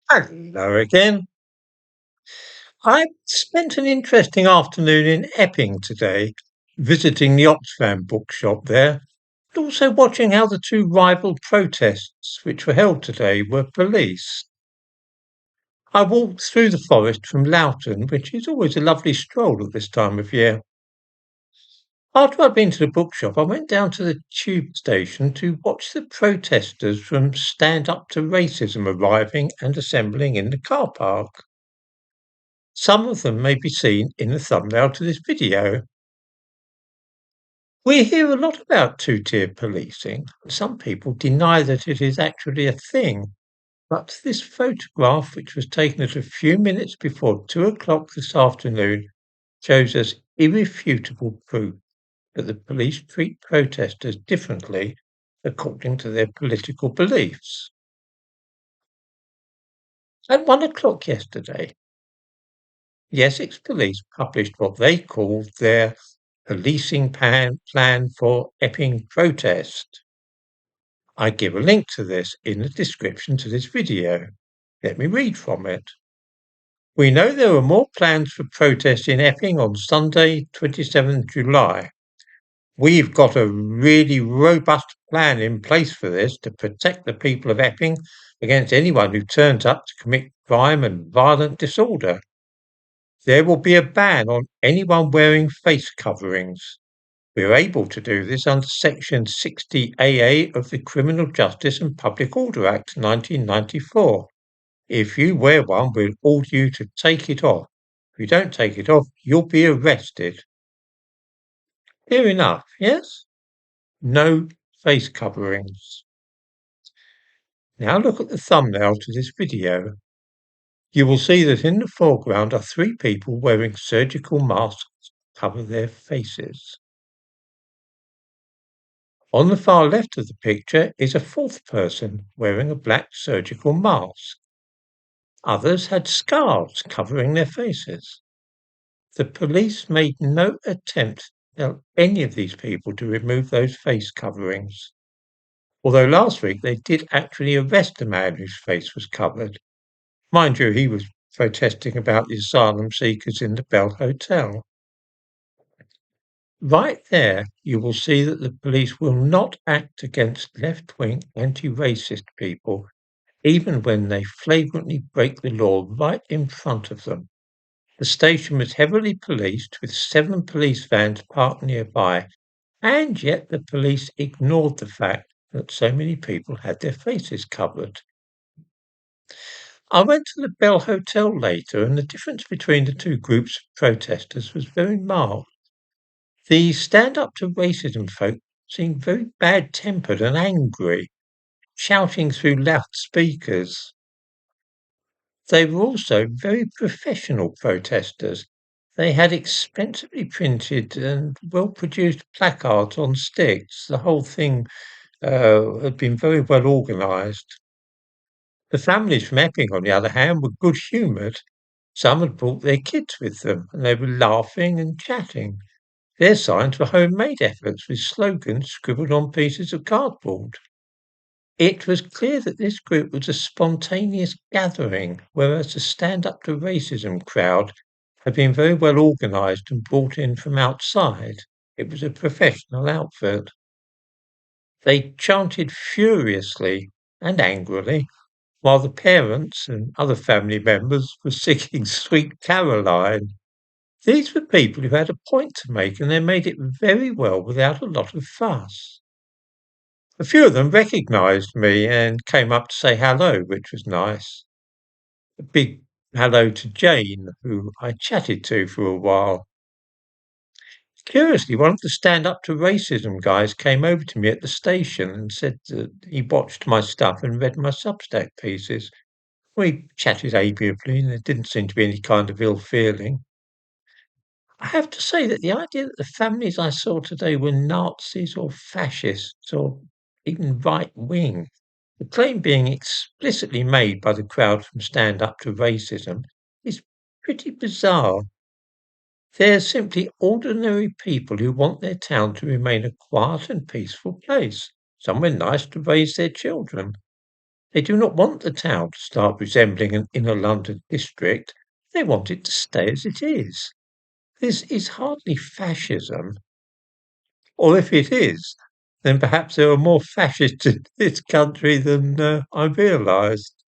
Hello again. I spent an interesting afternoon in Epping today, visiting the Oxfam bookshop there, and also watching how the two rival protests which were held today were policed. I walked through the forest from Loughton, which is always a lovely stroll at this time of year. After I'd been to the bookshop, I went down to the tube station to watch the protesters from Stand Up to Racism arriving and assembling in the car park. Some of them may be seen in the thumbnail to this video. We hear a lot about two-tier policing. Some people deny that it is actually a thing. But this photograph, which was taken at a few minutes before 2 o'clock this afternoon, shows us irrefutable proof that the police treat protesters differently according to their political beliefs. At 1 o'clock yesterday, the Essex Police published what they called their policing plan for Epping protest. I give a link to this in the description to this video. Let me read from it. We know there are more plans for protest in Epping on Sunday, 27th July. We've got a really robust plan in place for this to protect the people of Epping against anyone who turns up to commit crime and violent disorder. There will be a ban on anyone wearing face coverings. We are able to do this under Section 60AA of the Criminal Justice and Public Order Act 1994. If you wear one, we'll order you to take it off. If you don't take it off, you'll be arrested. Clear enough, yes? No face coverings. Now look at the thumbnail to this video. You will see that in the foreground are three people wearing surgical masks to cover their faces. On the far left of the picture is a fourth person wearing a black surgical mask. Others had scarves covering their faces. The police made no attempt to tell any of these people to remove those face coverings. Although last week they did actually arrest a man whose face was covered. Mind you, he was protesting about the asylum seekers in the Bell Hotel. Right there, you will see that the police will not act against left-wing anti-racist people, even when they flagrantly break the law right in front of them. The station was heavily policed, with 7 police vans parked nearby, and yet the police ignored the fact that so many people had their faces covered. I went to the Bell Hotel later, and the difference between the two groups of protesters was very marked. The Stand Up to Racism folk seemed very bad-tempered and angry, shouting through loudspeakers. They were also very professional protesters. They had expensively printed and well-produced placards on sticks. The whole thing had been very well organised. The families from Epping, on the other hand, were good-humoured. Some had brought their kids with them, and they were laughing and chatting. Their signs were homemade efforts with slogans scribbled on pieces of cardboard. It was clear that this group was a spontaneous gathering, whereas the Stand Up to Racism crowd had been very well organised and brought in from outside. It was a professional outfit. They chanted furiously and angrily, while the parents and other family members were singing Sweet Caroline. These were people who had a point to make, and they made it very well without a lot of fuss. A few of them recognised me and came up to say hello, which was nice. A big hello to Jane, who I chatted to for a while. Curiously, one of the Stand Up to Racism guys came over to me at the station and said that he watched my stuff and read my Substack pieces. We chatted amiably, and there didn't seem to be any kind of ill feeling. I have to say that the idea that the families I saw today were Nazis or fascists or even right wing, the claim being explicitly made by the crowd from Stand Up to Racism, is pretty bizarre. They're simply ordinary people who want their town to remain a quiet and peaceful place, somewhere nice to raise their children. They do not want the town to start resembling an inner London district. They want it to stay as it is. This is hardly fascism, or if it is, then perhaps there are more fascists in this country than I realised.